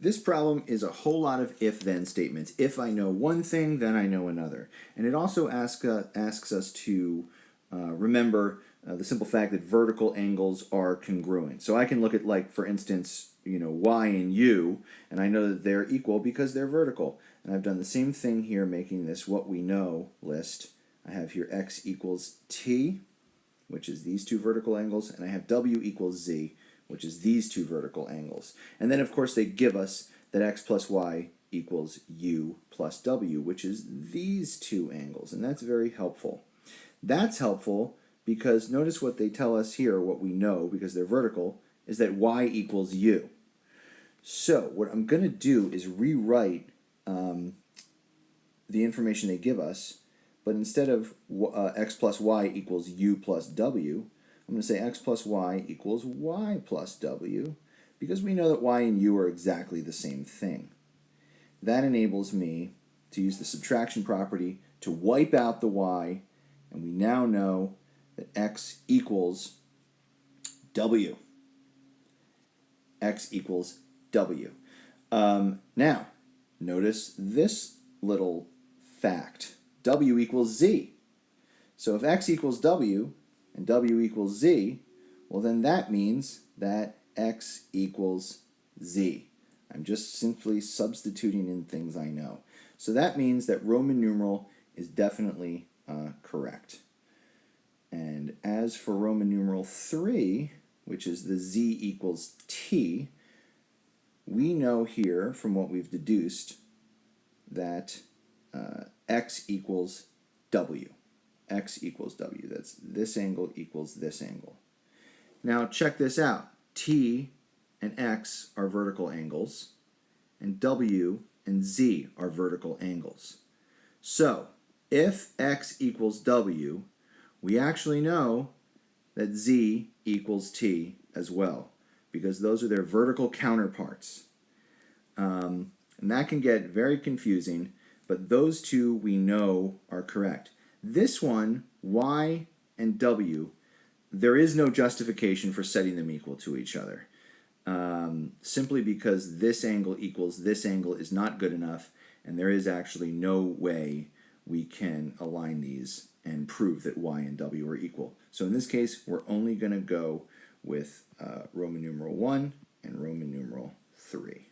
This problem is a whole lot of if-then statements. If I know one thing, then I know another. And it also asks us to remember the simple fact that vertical angles are congruent. So I can look at, like, for instance, y and u, and I know that they're equal because they're vertical. And I've done the same thing here, making this what we know list. I have here x equals t, which is these two vertical angles, and I have w equals z, which is these two vertical angles. And then, of course, they give us that x plus y equals u plus w, which is these two angles, and that's very helpful. That's helpful because notice what they tell us here, what we know, because they're vertical, is that y equals u. So what I'm going to do is rewrite the information they give us, but instead of x plus y equals u plus w, I'm going to say x plus y equals y plus w, because we know that y and u are exactly the same thing. That enables me to use the subtraction property to wipe out the y, and we now know that x equals w. X equals w. Now, notice this little fact. W equals z. So if x equals w and w equals z, well, then that means that x equals z. I'm just simply substituting in things I know. So that means that Roman numeral is definitely correct. And as for Roman numeral 3, which is the z equals t, we know here from what we've deduced that x equals w. X equals w. That's this angle equals this angle. Now check this out. T and x are vertical angles, and w and z are vertical angles. So if x equals w, we actually know that z equals t as well, because those are their vertical counterparts. And that can get very confusing, but those two we know are correct. This one, y and w, there is no justification for setting them equal to each other. Simply because this angle equals this angle is not good enough, and there is actually no way we can align these and prove that y and w are equal. So in this case, we're only going to go with Roman numeral 1 and Roman numeral 3.